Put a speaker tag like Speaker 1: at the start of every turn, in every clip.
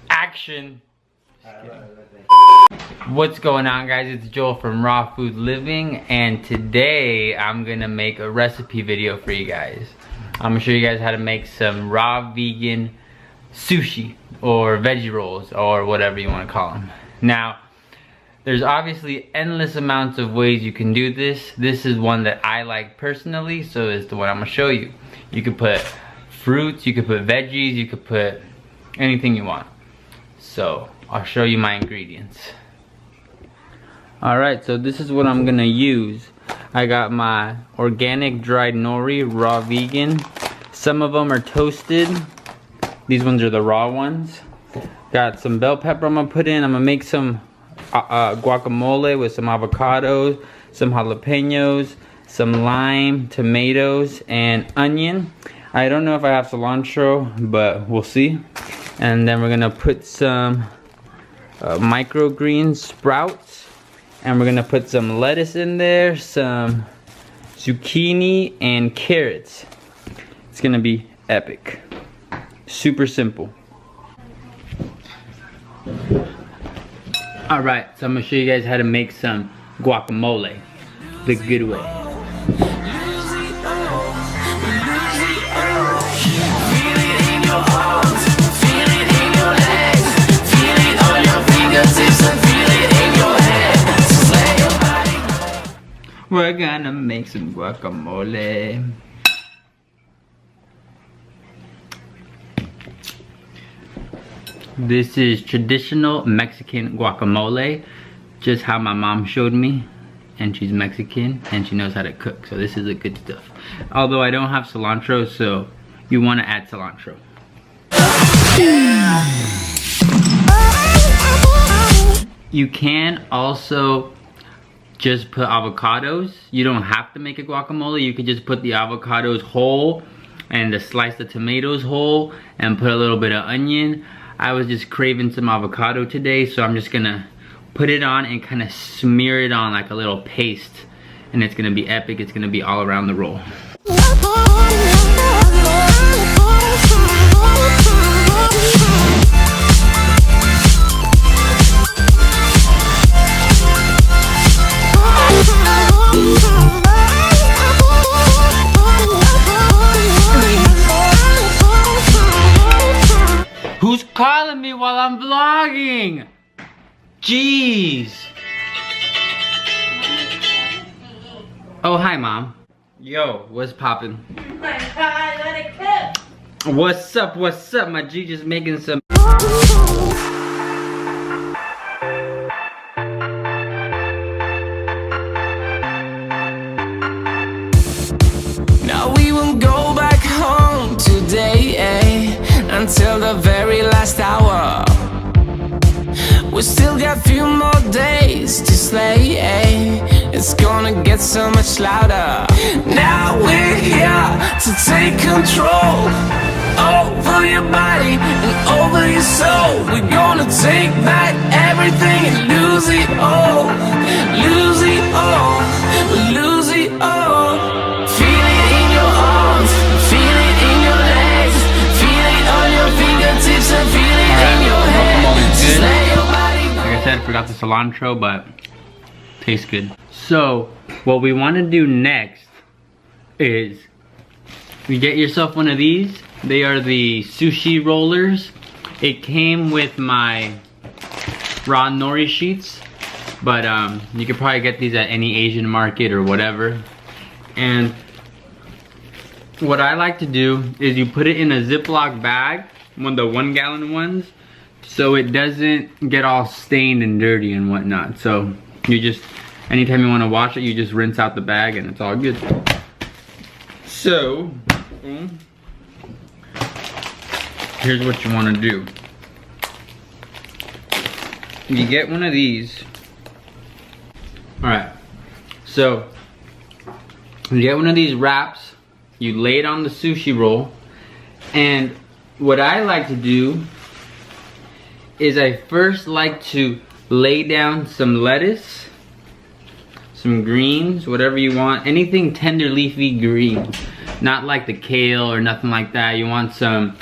Speaker 1: Action. What's going on, guys? It's Joel from Raw Food Living, and today I'm gonna make a recipe video for you guys. I'm gonna show you guys how to make some raw vegan sushi or veggie rolls or whatever you want to call them. Now, there's obviously endless amounts of ways you can do this. This is one that I like personally, so it's the one I'm gonna show you. You could put fruits, you could put veggies, you could put anything you want. So I'll show you my ingredients. Alright, so this is what I'm gonna use. I got my organic dried nori, raw vegan. Some of them are toasted. These ones are the raw ones. Got some bell pepper I'm gonna put in. I'm gonna make some guacamole with some avocados, some jalapenos, some lime, tomatoes, and onion. I don't know if I have cilantro, but we'll see. And then we're gonna put some microgreen sprouts, and we're gonna put some lettuce in there, some zucchini, and carrots. It's gonna be epic. Super simple. Alright, so I'm gonna show you guys how to make some guacamole the good way. We're gonna make some guacamole. This is traditional Mexican guacamole, just how my mom showed me, and she's Mexican and she knows how to cook, so this is the good stuff. Although I don't have cilantro, so you want to add cilantro. You can also just put avocados. You don't have to make a guacamole. You could just put the avocados whole and slice the tomatoes whole and put a little bit of onion. I was just craving some avocado today, so I'm just gonna put it on and kind of smear it on like a little paste, and it's gonna be epic. It's gonna be all around the roll. Who's calling me while I'm vlogging? Jeez. Oh, hi, Mom. Yo, what's poppin'?
Speaker 2: Oh my God, let it cook.
Speaker 1: What's up, what's up? My G just making some...
Speaker 3: Now we won't go back home today, until the very last hour. We still got a few more days to slay, it's gonna get so much louder. Now we're here to take control over your body and over your soul. We're gonna take back everything and lose it all. Lose it all, lose it all. Feel it in your arms, feel it in your legs, feel it on your fingertips and feel it in your head. Just let your body go.
Speaker 1: Like I said, forgot the cilantro, but tastes good. So what we want to do next is you get yourself one of these. They are the sushi rollers. It came with my raw nori sheets, but you could probably get these at any Asian market or whatever. And what I like to do is you put it in a Ziploc bag, one of the 1 gallon ones, so it doesn't get all stained and dirty and whatnot. So you just, anytime you want to wash it, you just rinse out the bag and it's all good. So here's what you want to do. You get one of these. Alright, so you get one of these wraps, you lay it on the sushi roll, and what I like to do is I first like to lay down some lettuce, some greens, whatever you want, anything tender leafy green. not like the kale or nothing like that. You want some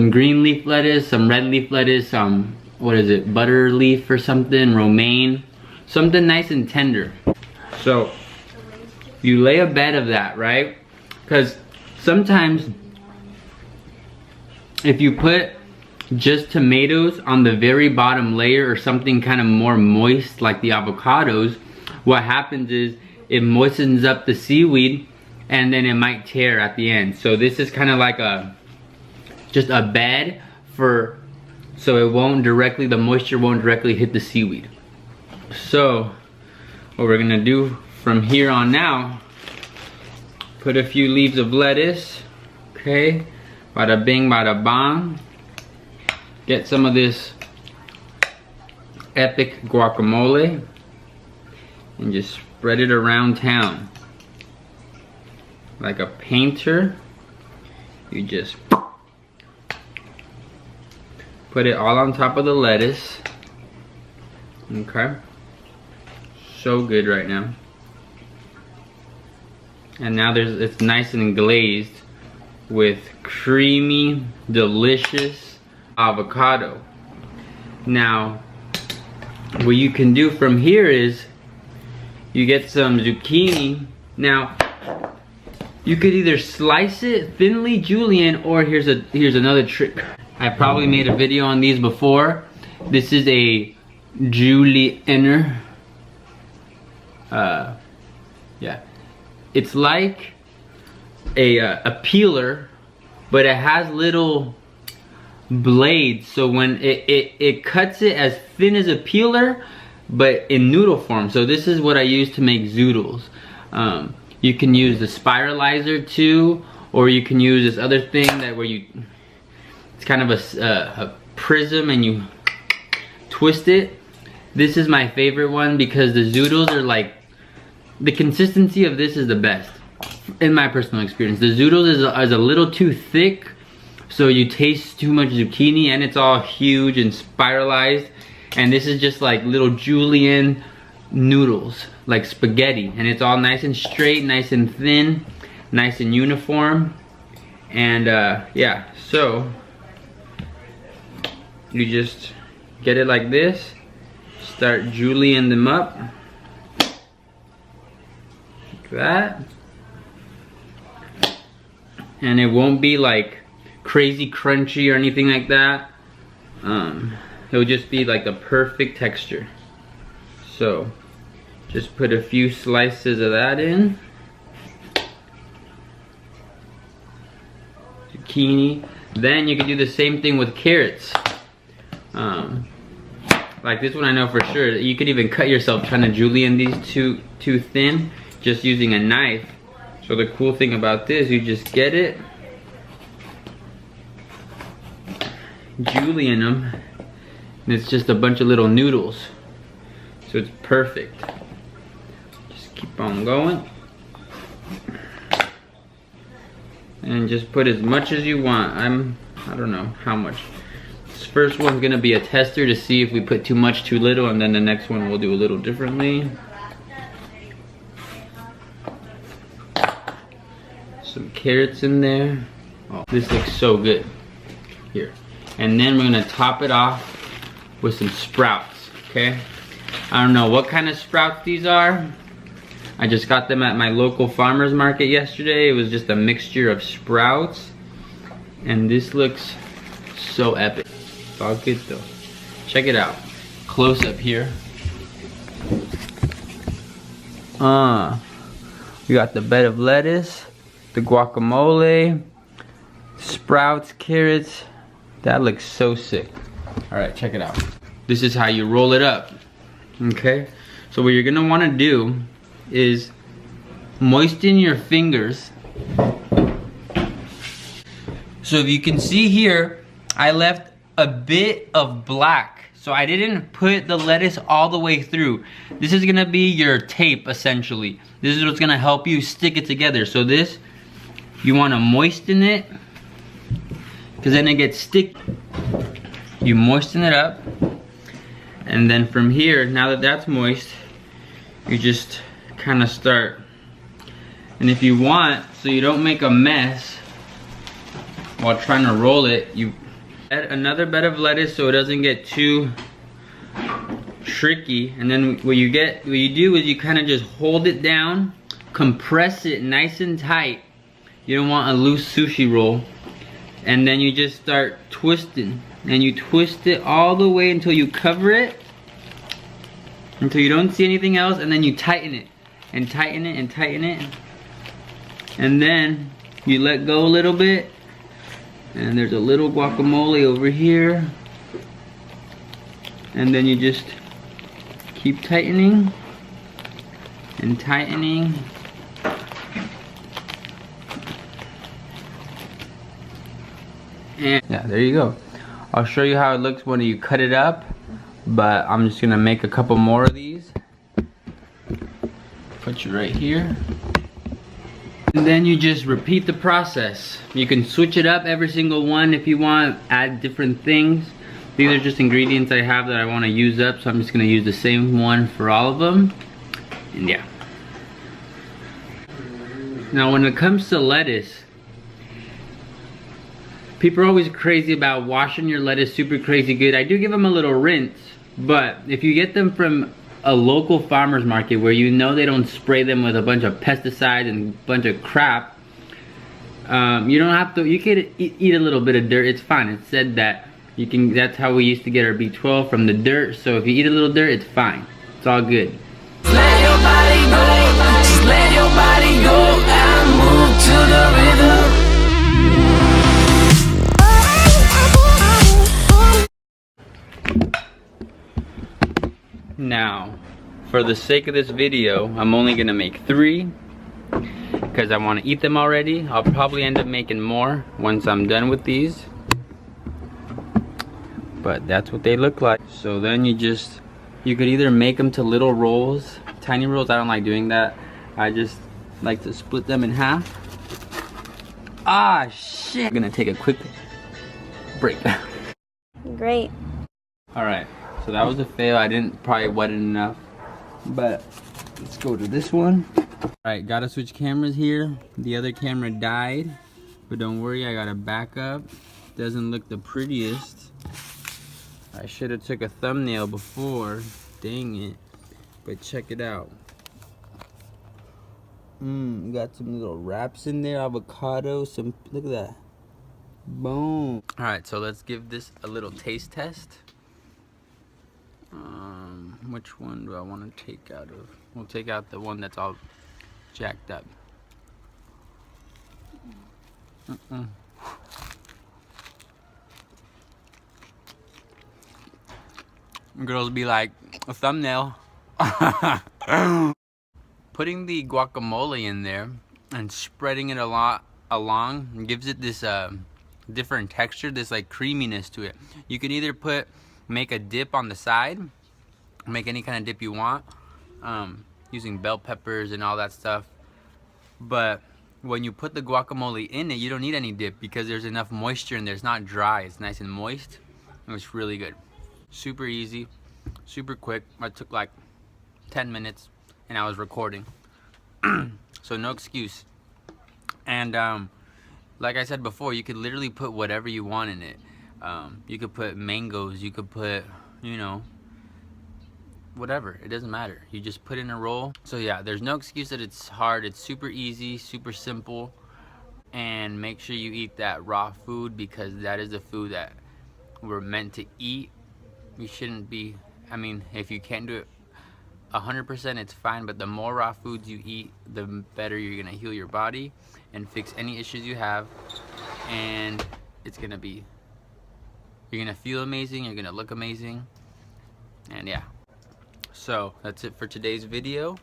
Speaker 1: green leaf lettuce, some red leaf lettuce, some, what is it, butter leaf or something, romaine, something nice and tender. So you lay a bed of that, right? Because sometimes if you put just tomatoes on the very bottom layer or something kind of more moist like the avocados, what happens is it moistens up the seaweed and then it might tear at the end. So this is kind of like just a bed for, so it won't directly, the moisture won't directly hit the seaweed. So what we're gonna do from here on now, put a few leaves of lettuce, okay? Bada bing, bada bang. Get some of this epic guacamole and just spread it around town. Like a painter, you just put it all on top of the lettuce. Okay. So good right now. And now it's nice and glazed with creamy, delicious avocado. Now, what you can do from here is you get some zucchini. Now, you could either slice it thinly julienne, or here's another trick. I probably made a video on these before. This is a julienne. Yeah, it's like a peeler, but it has little blades, so when it cuts it as thin as a peeler, but in noodle form. So this is what I use to make zoodles. You can use the spiralizer too, or you can use this other thing that where it's kind of a prism and you twist it. This is my favorite one because the zoodles are like, the consistency of this is the best in my personal experience. The zoodles is a little too thick, so you taste too much zucchini, and it's all huge and spiralized. And this is just like little julienne noodles, like spaghetti, and it's all nice and straight, nice and thin, nice and uniform. And yeah, so you just get it like this, start julienne them up like that, and it won't be like crazy crunchy or anything like that. It'll just be like the perfect texture. So just put a few slices of that in. Zucchini. Then you can do the same thing with carrots. Like this one I know for sure. You could even cut yourself trying to julienne these too thin, just using a knife. So the cool thing about this, you just get it, julienne them, and it's just a bunch of little noodles. So it's perfect. Just keep on going. And just put as much as you want. I don't know how much. This first one's gonna be a tester to see if we put too much, too little, and then the next one we'll do a little differently. Some carrots in there. Oh, this looks so good. Here. And then we're gonna top it off with some sprouts, okay? I don't know what kind of sprouts these are. I just got them at my local farmer's market yesterday. It was just a mixture of sprouts. And this looks so epic. It's all good though. Check it out. Close up here. We got the bed of lettuce, the guacamole, sprouts, carrots. That looks so sick. All right, check it out. This is how you roll it up, okay? So what you're gonna wanna do is moisten your fingers. So if you can see here, I left a bit of black. So I didn't put the lettuce all the way through. This is gonna be your tape, essentially. This is what's gonna help you stick it together. So this, you wanna moisten it, because then it gets sticky. You moisten it up, and then from here, now that that's moist, you just kind of start And if you want, so you don't make a mess while trying to roll it, you add another bed of lettuce so it doesn't get too tricky. And then what you do is you kind of just hold it down, compress it nice and tight. You don't want a loose sushi roll. And then you just start twisting, and you twist it all the way until you cover it, until you don't see anything else, and then you tighten it and tighten it and tighten it, and then you let go a little bit, and there's a little guacamole over here, and then you just keep tightening and tightening. And yeah, there you go. I'll show you how it looks when you cut it up, but I'm just gonna make a couple more of these. Put you right here. And then you just repeat the process. You can switch it up every single one if you want, add different things. These are just ingredients I have that I want to use up, so I'm just gonna use the same one for all of them. And yeah. Now when it comes to lettuce, people are always crazy about washing your lettuce super crazy good. I do give them a little rinse, but if you get them from a local farmer's market where you know they don't spray them with a bunch of pesticides and a bunch of crap, you don't have to, you can eat a little bit of dirt, it's fine. It said that you can, that's how we used to get our B12, from the dirt. So if you eat a little dirt, it's fine. It's all good.
Speaker 3: Let your body go, just let your body go and move to the rhythm.
Speaker 1: Now, for the sake of this video, I'm only gonna make 3 because I want to eat them already. I'll probably end up making more once I'm done with these, but that's what they look like. So then you could either make them to little rolls, tiny rolls. I don't like doing that. I just like to split them in half. Ah, shit. I'm gonna take a quick break.
Speaker 4: Great.
Speaker 1: All right. So that was a fail. I didn't probably wet it enough, but let's go to this one. All right, gotta switch cameras here. The other camera died, but don't worry, I got a backup. Doesn't look the prettiest. I should have took a thumbnail before, dang it. But check it out. Got some little wraps in there, avocado, some, look at that. Boom. All right, so let's give this a little taste test. Which one do I want to take out of? We'll take out the one that's all jacked up. Girls be like, a thumbnail. Putting the guacamole in there and spreading it along gives it this different texture, this like creaminess to it. You can either make a dip on the side, make any kind of dip you want, using bell peppers and all that stuff. But when you put the guacamole in it, you don't need any dip because there's enough moisture in there. It's not dry, it's nice and moist. It's really good. Super easy, super quick. It took like 10 minutes and I was recording. So no excuse. And like I said before, you could literally put whatever you want in it. You could put mangoes, you could put, you know, whatever, it doesn't matter. You just put in a roll. So yeah, there's no excuse that it's hard. It's super easy, super simple. And make sure you eat that raw food because that is the food that we're meant to eat. You shouldn't be, I mean, if you can't do it 100%, it's fine, but the more raw foods you eat, the better you're gonna heal your body and fix any issues you have. And it's gonna be, you're gonna feel amazing, you're gonna look amazing. And yeah, so that's it for today's video.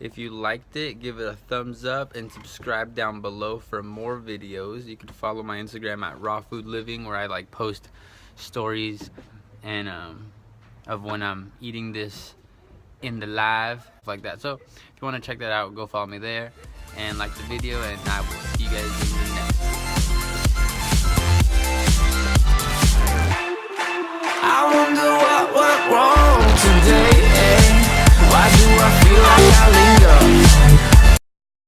Speaker 1: If you liked it, give it a thumbs up and subscribe down below for more videos. You can follow my Instagram at Raw Food Living, where I like post stories and of when I'm eating this in the live, like that. So if you want to check that out, go follow me there and like the video, and I will see you guys in the next one.
Speaker 3: I wonder what went wrong today, eh? Why do I feel like I leave